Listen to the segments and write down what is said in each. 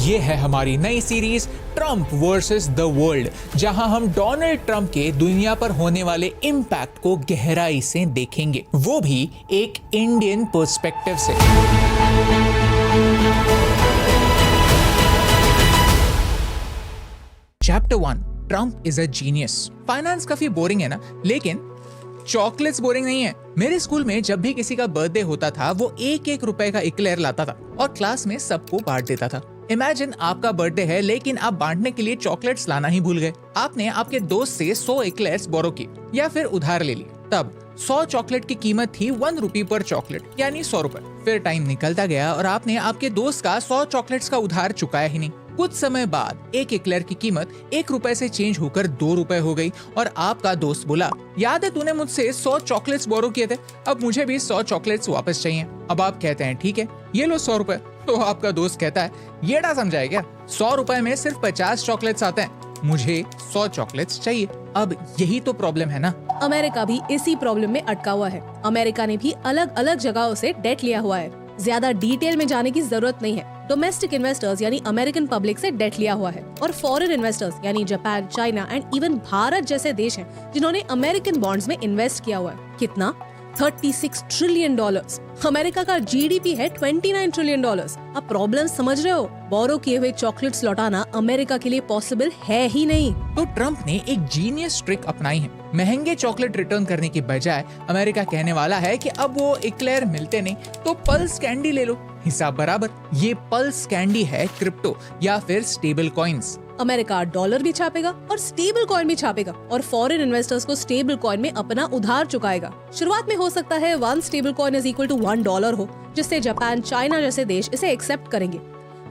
ये है हमारी नई series Trump versus the world, जहां हम डोनाल्ड ट्रम्प के दुनिया पर होने वाले इम्पैक्ट को गहराई से देखेंगे, वो भी एक इंडियन पर्सपेक्टिव से। Chapter 1, Trump is a genius. Finance काफी बोरिंग है ना, लेकिन चॉकलेट्स बोरिंग नहीं है। मेरे स्कूल में जब भी किसी का बर्थडे होता था, वो एक रुपए का इक्लेयर लाता था और क्लास में सबको बांट देता था। इमेजिन आपका बर्थडे है, लेकिन आप बांटने के लिए चॉकलेट्स लाना ही भूल गए। आपने आपके दोस्त से 100 इक्लेयर्स बोरो किए या फिर उधार ले लिए। तब 100 चॉकलेट की कीमत थी 1 रुपी पर चॉकलेट, यानी 100 रुपए। फिर टाइम निकलता गया और आपने आपके दोस्त का 100 चॉकलेट्स का उधार चुकाया ही नहीं। कुछ समय बाद एक इक्लेयर की कीमत 1 रुपए से चेंज होकर 2 रुपए हो गई और आपका दोस्त बोला, याद है तूने मुझसे 100 चॉकलेट्स बोरो किए थे, अब मुझे भी 100 चॉकलेट्स वापस चाहिए। अब आप कहते हैं ठीक है, ये लो 100 रुपए। तो आपका दोस्त कहता है, ये ना समझाए क्या, 100 रुपए में सिर्फ 50 चॉकलेट्स आते हैं, मुझे 100 चॉकलेट्स चाहिए। अब यही तो प्रॉब्लम है ना। अमेरिका भी इसी प्रॉब्लम में अटका हुआ है। अमेरिका ने भी अलग अलग जगहों से डेट लिया हुआ है। ज्यादा डिटेल में जाने की जरूरत नहीं है। डोमेस्टिक इन्वेस्टर्स यानी अमेरिकन पब्लिक से डेट लिया हुआ है और फॉरेन इन्वेस्टर्स यानी Japan, China and even Bharat जैसे देश हैं जिन्होंने अमेरिकन बॉन्ड्स में इन्वेस्ट किया हुआ है। कितना? $36 ट्रिलियन। अमेरिका का जीडीपी है $29 ट्रिलियन। अब प्रॉब्लम समझ रहे हो? बोरो किए हुए चॉकलेट्स लौटाना अमेरिका के लिए पॉसिबल है ही नहीं। तो ट्रम्प ने एक जीनियस ट्रिक अपनाई है। महंगे चॉकलेट रिटर्न करने के बजाय अमेरिका कहने वाला है कि अब वो इक्लेयर मिलते नहीं तो पल्स कैंडी ले लो, हिसाब बराबर। ये पल्स कैंडी है क्रिप्टो या फिर स्टेबल कॉइन्स। अमेरिका डॉलर भी छापेगा और स्टेबल कॉइन भी छापेगा और फॉरेन इन्वेस्टर्स को स्टेबल कॉइन में अपना उधार चुकाएगा। शुरुआत में हो सकता है 1 stable coin is equal to $1 हो, जिससे जापान, चाइना जैसे देश इसे एक्सेप्ट करेंगे।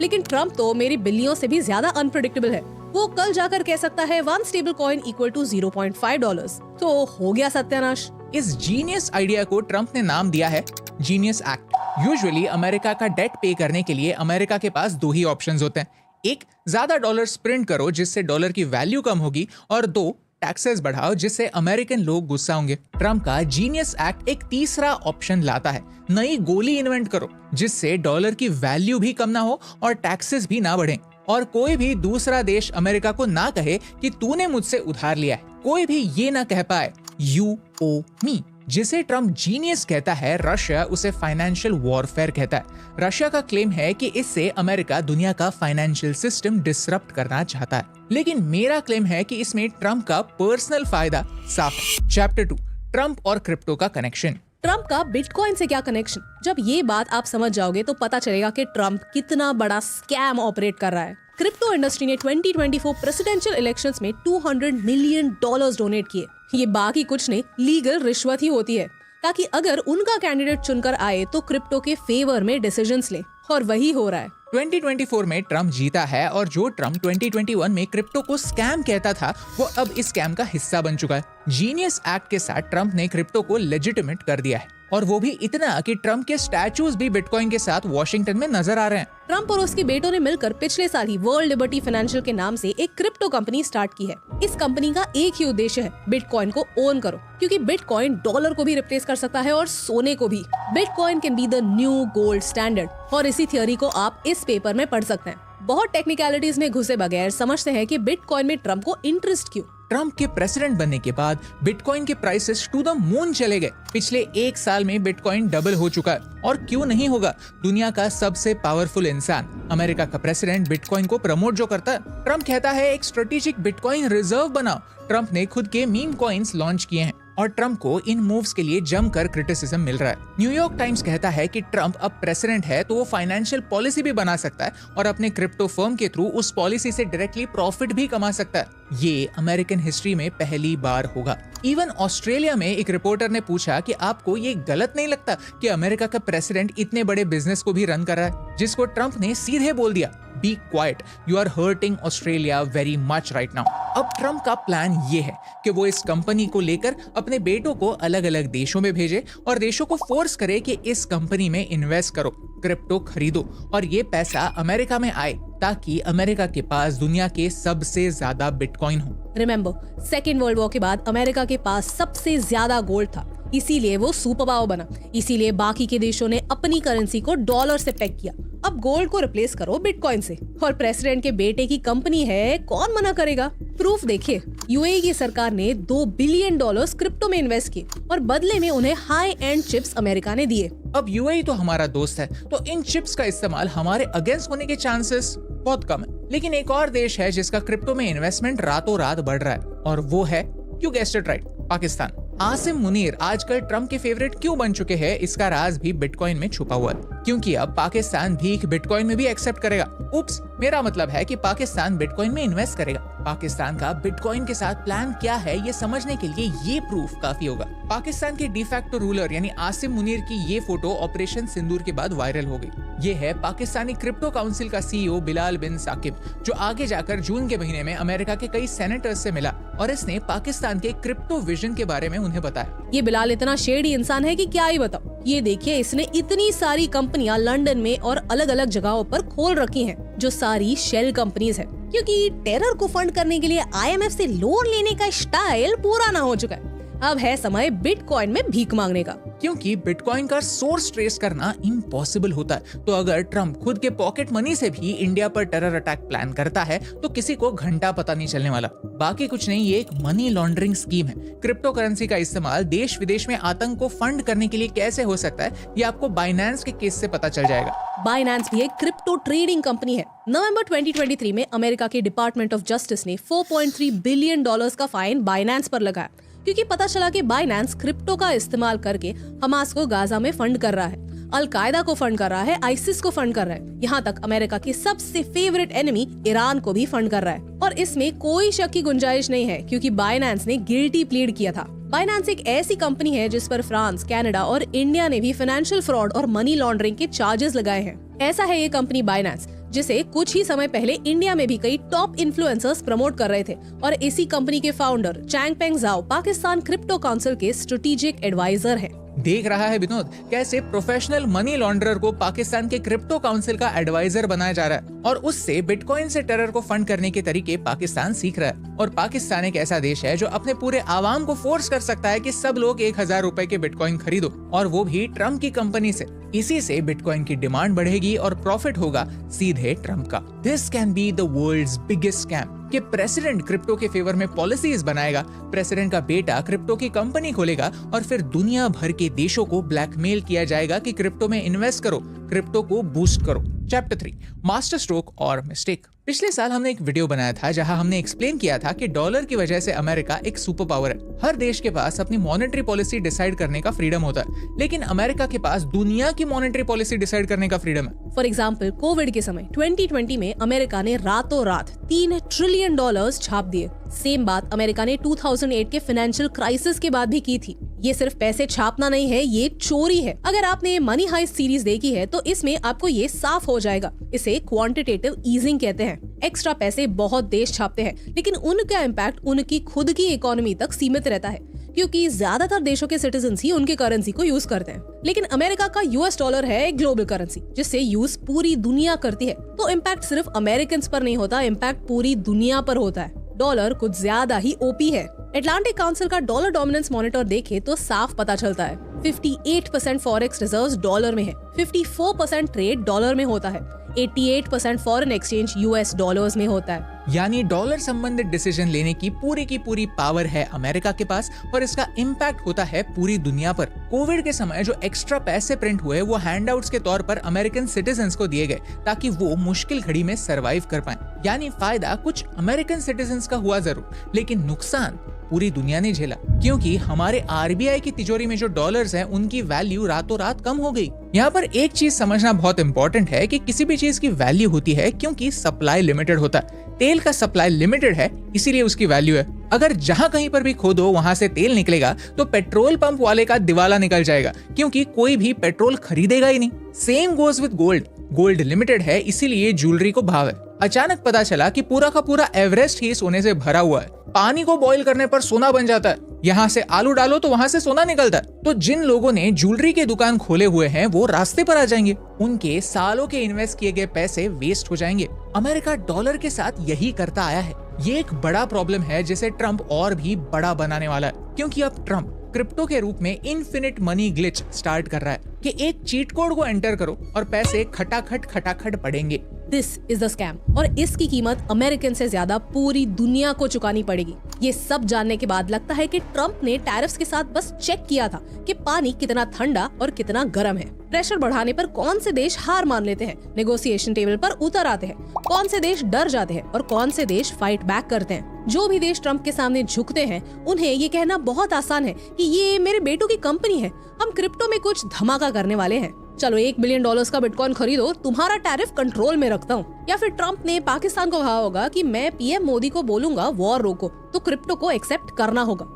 लेकिन ट्रम्प तो मेरी बिल्लियों से भी ज्यादा अनप्रेडिक्टेबल है। वो कल जाकर कह सकता है 1 स्टेबल कॉइन इक्वल टू $0.5, तो हो गया सत्यानाश। इस जीनियस आइडिया को ट्रम्प ने नाम दिया है जीनियस एक्ट। यूजुअली अमेरिका का डेट पे करने के लिए अमेरिका के पास 2 ही ऑप्शंस होते हैं। एक, ज्यादा डॉलर्स प्रिंट करो जिससे डॉलर की वैल्यू कम होगी, और 2, टैक्सेस बढ़ाओ जिससे अमेरिकन लोग गुस्सा होंगे। ट्रम्प का जीनियस एक्ट एक तीसरा ऑप्शन लाता है, नई गोली इन्वेंट करो जिससे डॉलर की वैल्यू भी कम ना हो और टैक्सेस भी ना बढ़े, और कोई भी दूसरा देश अमेरिका को ना कहे कि तूने मुझसे उधार लिया है। कोई भी ये ना कह पाए यू ओ मी। जिसे ट्रम्प जीनियस कहता है, रशिया उसे फाइनेंशियल वॉरफेयर कहता है। रशिया का क्लेम है कि इससे अमेरिका दुनिया का फाइनेंशियल सिस्टम डिसरप्ट करना चाहता है, लेकिन मेरा क्लेम है कि इसमें ट्रम्प का पर्सनल फायदा साफ है। चैप्टर 2, ट्रम्प और क्रिप्टो का कनेक्शन। ट्रम्प का बिटकॉइन से क्या कनेक्शन? जब ये बात आप समझ जाओगे तो पता चलेगा कि ट्रम्प कितना बड़ा स्कैम ऑपरेट कर रहा है। क्रिप्टो इंडस्ट्री ने 2024 प्रेसिडेंशियल इलेक्शंस में $200 मिलियन डोनेट किए। ये बाकी कुछ नहीं, लीगल रिश्वत ही होती है, ताकि अगर उनका कैंडिडेट चुनकर आए तो क्रिप्टो के फेवर में डिसीजंस ले, और वही हो रहा है। 2024 में ट्रम्प जीता है और जो ट्रम्प 2021 में क्रिप्टो को स्कैम कहता था, वो अब इस स्कैम का हिस्सा बन चुका है। जीनियस एक्ट के साथ ट्रम्प ने क्रिप्टो को लेजिटिमेट कर दिया है, और वो भी इतना कि ट्रम्प के स्टैचूज भी बिटकॉइन के साथ वॉशिंगटन में नजर आ रहे हैं। ट्रम्प और उसके बेटों ने मिलकर पिछले साल ही वर्ल्ड लिबर्टी फाइनेंशियल के नाम से एक क्रिप्टो कंपनी स्टार्ट की है। इस कंपनी का एक ही उद्देश्य है, बिटकॉइन को ओन करो, क्योंकि बिटकॉइन डॉलर को भी रिप्लेस कर सकता है और सोने को भी। Bitcoin can be the new gold standard, और इसी थियोरी को आप इस पेपर में पढ़ सकते हैं। बहुत टेक्निकलिटीज में घुसे बगैर समझते हैं कि बिटकॉइन में ट्रम्प को इंटरेस्ट क्यों। ट्रम्प के प्रेसिडेंट बनने के बाद बिटकॉइन के प्राइसेस टू द मून चले गए। पिछले 1 साल में बिटकॉइन डबल हो चुका है, और क्यों नहीं होगा। दुनिया का सबसे पावरफुल इंसान, अमेरिका का प्रेसिडेंट, बिटकॉइन को प्रमोट जो करता है। ट्रम्प कहता है एक स्ट्रेटेजिक बिटकॉइन रिजर्व बनाओ। ट्रम्प ने खुद के मीम कॉइन्स लॉन्च किए हैं, और ट्रम्प को इन मूव्स के लिए जमकर क्रिटिसिज्म मिल रहा है। न्यूयॉर्क टाइम्स कहता है कि ट्रम्प अब प्रेसिडेंट है तो वो फाइनेंशियल पॉलिसी भी बना सकता है और अपने क्रिप्टो फर्म के थ्रू उस पॉलिसी से डायरेक्टली प्रॉफिट भी कमा सकता है। ये अमेरिकन हिस्ट्री में पहली बार होगा। इवन ऑस्ट्रेलिया में एक रिपोर्टर ने पूछा कि आपको ये गलत नहीं लगता कि अमेरिका का प्रेसिडेंट इतने बड़े बिजनेस को भी रन कर रहा है, जिसको ट्रम्प ने सीधे बोल दिया, be quiet, you are hurting Australia very much right now. अब ट्रम्प का प्लान ये है कि वो इस कंपनी को लेकर अपने बेटों को अलग अलग देशों में भेजे और देशों को फोर्स करे कि इस कंपनी में इन्वेस्ट करो, क्रिप्टो खरीदो, और ये पैसा अमेरिका में आए ताकि अमेरिका के पास दुनिया के सबसे ज्यादा बिटकॉइन हो। रिमेम्बर, सेकेंड वर्ल्ड वॉर के बाद अमेरिका के पास सबसे ज्यादा गोल्ड था, इसीलिए वो सुपर पावर बना। इसीलिए बाकी के देशों ने अपनी करेंसी को डॉलर से पेग किया अब गोल्ड को रिप्लेस करो बिटकॉइन से। और प्रेसिडेंट के बेटे की कंपनी है, कौन मना करेगा? प्रूफ देखिए, यूएई की सरकार ने $2 बिलियन क्रिप्टो में इन्वेस्ट किए और बदले में उन्हें हाई एंड चिप्स अमेरिका ने दिए। अब यूएई तो हमारा दोस्त है, तो इन चिप्स का इस्तेमाल हमारे अगेंस्ट होने के चांसेस बहुत कम है। लेकिन एक और देश है जिसका क्रिप्टो में इन्वेस्टमेंट रातों रात बढ़ रहा है, और वो है, you guessed it right, Pakistan. Asim Munir आजकल ट्रम्प के फेवरेट क्यों बन चुके हैं, इसका राज भी बिटकॉइन में छुपा हुआ है। क्योंकि अब पाकिस्तान भीख बिटकॉइन में भी एक्सेप्ट करेगा। उप्स, मेरा मतलब है कि पाकिस्तान बिटकॉइन में इन्वेस्ट करेगा। पाकिस्तान का बिटकॉइन के साथ प्लान क्या है, ये समझने के लिए ये प्रूफ काफी होगा। पाकिस्तान के डिफैक्टो रूलर यानी आसिम मुनीर की ये फोटो ऑपरेशन सिंदूर के बाद वायरल हो गई। ये है पाकिस्तानी क्रिप्टो काउंसिल का सीईओ बिलाल बिन साकिब, जो आगे जाकर जून के महीने में अमेरिका के कई सेनेटर्स से मिला और इसने पाकिस्तान के क्रिप्टो विजन के बारे में उन्हें बताया। ये बिलाल इतना शेडी इंसान है कि क्या ही बताओ। ये देखिए, इसने इतनी सारी कंपनियां लंदन में और अलग अलग जगहों पर खोल रखी हैं, जो सारी शेल कंपनीज हैं, क्योंकि टेरर को फंड करने के लिए आईएमएफ से लोन लेने का स्टाइल पुराना हो चुका है। अब है समय बिटकॉइन में भीख मांगने का, क्योंकि बिटकॉइन का सोर्स ट्रेस करना इम्पॉसिबल होता है। तो अगर ट्रम्प खुद के पॉकेट मनी से भी इंडिया पर टेरर अटैक प्लान करता है तो किसी को घंटा पता नहीं चलने वाला। बाकी कुछ नहीं, ये एक मनी लॉन्ड्रिंग स्कीम है। क्रिप्टो करेंसी का इस्तेमाल देश विदेश में आतंक को फंड करने के लिए कैसे हो सकता है, ये आपको बाइनेंस के केस से पता चल जाएगा। बाइनेंस भी एक क्रिप्टो ट्रेडिंग कंपनी है। नवंबर 2023 में अमेरिका के डिपार्टमेंट ऑफ जस्टिस ने $4.3 बिलियन का फाइन बाइनेंस पर लगाया, क्योंकि पता चला कि बाइनेंस क्रिप्टो का इस्तेमाल करके हमास को गाजा में फंड कर रहा है, अल-कायदा को फंड कर रहा है, आईसिस को फंड कर रहा है, यहाँ तक अमेरिका की सबसे फेवरेट एनिमी ईरान को भी फंड कर रहा है। और इसमें कोई शक की गुंजाइश नहीं है, क्योंकि बाइनेंस ने गिल्टी प्लीड किया था। बाइनेंस एक ऐसी कंपनी है जिस पर फ्रांस, कनाडा और इंडिया ने भी फाइनेंशियल फ्रॉड और मनी लॉन्ड्रिंग के चार्जेस लगाए हैं। ऐसा है ये कंपनी बाइनेंस, जिसे कुछ ही समय पहले इंडिया में भी कई टॉप इन्फ्लुएंसर्स प्रमोट कर रहे थे। और इसी कंपनी के फाउंडर चैंगपेंग जाओ पाकिस्तान क्रिप्टो काउंसिल के स्ट्रेटेजिक एडवाइजर हैं। देख रहा है विनोद, कैसे प्रोफेशनल मनी लॉन्ड्रर को पाकिस्तान के क्रिप्टो काउंसिल का एडवाइजर बनाया जा रहा है, और उससे बिटकॉइन से टेरर को फंड करने के तरीके पाकिस्तान सीख रहा है। और पाकिस्तान एक ऐसा देश है जो अपने पूरे आवाम को फोर्स कर सकता है कि सब लोग 1000 रुपए के बिटकॉइन खरीदो, और वो भी ट्रम्प की कंपनी से। इसी से बिटकॉइन की डिमांड बढ़ेगी और प्रॉफिट होगा सीधे ट्रम्प का। This can be the world's biggest scam कि प्रेसिडेंट क्रिप्टो के फेवर में पॉलिसीज बनाएगा, प्रेसिडेंट का बेटा क्रिप्टो की कंपनी खोलेगा, और फिर दुनिया भर के देशों को ब्लैकमेल किया जाएगा कि क्रिप्टो में इन्वेस्ट करो, क्रिप्टो को बूस्ट करो। चैप्टर 3, मास्टर स्ट्रोक और मिस्टेक। पिछले साल हमने एक वीडियो बनाया था जहां हमने एक्सप्लेन किया था कि डॉलर की वजह से अमेरिका एक सुपर पावर है। हर देश के पास अपनी मॉनेटरी पॉलिसी डिसाइड करने का फ्रीडम होता है, लेकिन अमेरिका के पास दुनिया की मॉनेटरी पॉलिसी डिसाइड करने का फ्रीडम है। फॉर एग्जाम्पल, कोविड के समय 2020 में अमेरिका ने रातों रात $3 ट्रिलियन छाप दिए। सेम बात अमेरिका ने 2008 के फाइनेंशियल क्राइसिस के बाद भी की थी। ये सिर्फ पैसे छापना नहीं है, ये चोरी है। अगर आपने मनी हाइस्ट सीरीज देखी है तो इसमें आपको ये साफ हो जाएगा। इसे क्वांटिटेटिव ईजिंग कहते हैं। एक्स्ट्रा पैसे बहुत देश छापते हैं, लेकिन उनका इम्पैक्ट उनकी खुद की इकोनॉमी तक सीमित रहता है, क्योंकि ज्यादातर देशों के सिटीजन्स ही उनके करेंसी को यूज करते हैं। लेकिन अमेरिका का US डॉलर है एक ग्लोबल करेंसी, जिससे यूज पूरी दुनिया करती है। तो इम्पैक्ट सिर्फ अमेरिकन पर नहीं होता, इम्पैक्ट पूरी दुनिया पर होता है। डॉलर कुछ ज्यादा ही ओपी है। अटलांटिक काउंसिल का डॉलर डोमिनेंस मॉनिटर देखे तो साफ पता चलता है। 58% फॉरेक्स रिजर्व्स डॉलर में है, 54% ट्रेड डॉलर में होता है, 88% फॉरेन एक्सचेंज US डॉलर्स में होता है। यानी डॉलर संबंधित डिसीजन लेने की पूरी पावर है अमेरिका के पास, और इसका इम्पैक्ट होता है पूरी दुनिया पर। कोविड के समय जो एक्स्ट्रा पैसे प्रिंट हुए वो हैंडआउट्स के तौर पर अमेरिकन सिटीजन्स को दिए गए, ताकि वो मुश्किल घड़ी में सरवाइव कर पाएं। यानी फायदा कुछ अमेरिकन सिटीजन्स का हुआ जरूर, लेकिन नुकसान पूरी दुनिया ने झेला, क्योंकि हमारे RBI की तिजोरी में जो डॉलर्स हैं उनकी वैल्यू रातों रात कम हो गई। यहाँ पर एक चीज समझना बहुत इंपॉर्टेंट है कि किसी भी चीज की वैल्यू होती है क्योंकि सप्लाई लिमिटेड होता है। तेल का सप्लाई लिमिटेड है, इसीलिए उसकी वैल्यू है। अगर जहां कहीं पर भी खोदो वहां से तेल निकलेगा तो पेट्रोल पंप वाले का दिवाला निकल जाएगा, क्योंकि कोई भी पेट्रोल खरीदेगा ही नहीं। Same goes with gold. Gold limited है, इसीलिए ज्वेलरी को भाव है। अचानक पता चला कि पूरा का पूरा एवरेस्ट ही सोने से भरा हुआ है। पानी को बॉईल करने पर सोना बन जाता है, यहाँ से आलू डालो तो वहाँ से सोना निकलता है। तो जिन लोगों ने ज्वेलरी के दुकान खोले हुए हैं वो रास्ते पर आ जाएंगे, उनके सालों के इन्वेस्ट किए गए पैसे वेस्ट हो जाएंगे। अमेरिका डॉलर के साथ यही करता आया है। ये एक बड़ा प्रॉब्लम है जिसे ट्रम्प और भी बड़ा बनाने वाला है, क्योंकि अब ट्रम्प क्रिप्टो के रूप में इन्फिनिट मनी ग्लिच स्टार्ट कर रहा है। कि एक चीट कोड को एंटर करो और पैसे खटाखट पड़ेंगे। दिस इज द स्कैम और इसकी कीमत अमेरिकन से ज्यादा पूरी दुनिया को चुकानी पड़ेगी। ये सब जानने के बाद लगता है कि ट्रम्प ने टैरिफ्स के साथ बस चेक किया था कि पानी कितना ठंडा और कितना गर्म है। प्रेशर बढ़ाने पर कौन से देश हार मान लेते हैं, नेगोशिएशन टेबल पर उतर आते हैं, कौन से देश डर जाते हैं और कौन से देश फाइट बैक करते हैं। जो भी देश ट्रम्प के सामने झुकते हैं उन्हें ये कहना बहुत आसान है कि ये मेरे बेटों की कंपनी है, हम क्रिप्टो में कुछ धमाका करने वाले हैं। चलो $1 बिलियन का बिटकॉइन खरीदो, तुम्हारा टैरिफ कंट्रोल में रखता हूँ। या फिर ट्रम्प ने पाकिस्तान को कहा होगा कि मैं पीएम मोदी को बोलूंगा वॉर रोको, तो क्रिप्टो को एक्सेप्ट करना होगा।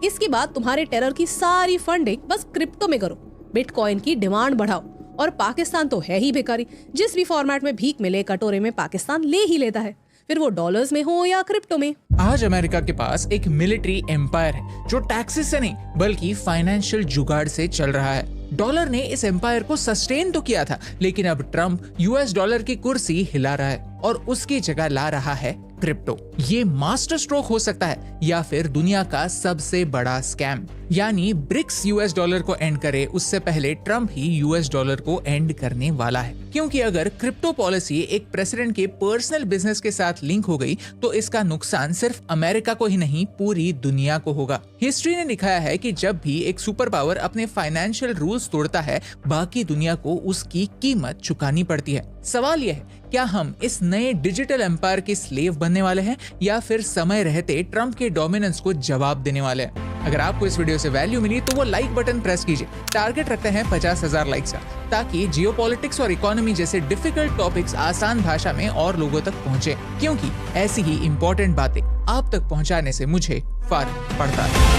इसके बाद तुम्हारे टेरर की सारी फंडिंग बस क्रिप्टो में करो, बिटकॉइन की डिमांड बढ़ाओ। और पाकिस्तान तो है ही भिखारी, जिस भी फॉर्मेट में भीख मिले कटोरे में पाकिस्तान ले ही लेता है, फिर वो डॉलर्स में हो या क्रिप्टो में। आज अमेरिका के पास एक मिलिट्री एम्पायर है जो टैक्सेस से नहीं बल्कि फाइनेंशियल जुगाड़ से चल रहा है। डॉलर ने इस एम्पायर को सस्टेन तो किया था, लेकिन अब ट्रम्प यूएस डॉलर की कुर्सी हिला रहा है और उसकी जगह ला रहा है क्रिप्टो। ये मास्टर स्ट्रोक हो सकता है या फिर दुनिया का सबसे बड़ा स्कैम। यानी ब्रिक्स यूएस डॉलर को एंड करे उससे पहले ट्रम्प ही यूएस डॉलर को एंड करने वाला है। क्योंकि अगर क्रिप्टो पॉलिसी एक प्रेसिडेंट के पर्सनल बिजनेस के साथ लिंक हो गई तो इसका नुकसान सिर्फ अमेरिका को ही नहीं पूरी दुनिया को होगा। हिस्ट्री ने दिखाया है कि जब भी एक सुपर पावर अपने फाइनेंशियल रूल्स तोड़ता है, बाकी दुनिया को उसकी कीमत चुकानी पड़ती है। सवाल यह है, क्या हम इस नए डिजिटल एम्पायर के स्लेव बनने वाले हैं या फिर समय रहते ट्रम्प के डोमिनेंस को जवाब देने वाले हैं? अगर आपको इस वीडियो से वैल्यू मिली तो वो लाइक बटन प्रेस कीजिए। टारगेट रखते हैं 50,000 लाइक्स का, ताकि जियोपॉलिटिक्स और इकोनॉमी जैसे डिफिकल्ट टॉपिक्स आसान भाषा में और लोगों तक पहुंचे, क्योंकि ऐसी ही इंपॉर्टेंट बातें आप तक पहुंचाने से मुझे फर्क पड़ता है।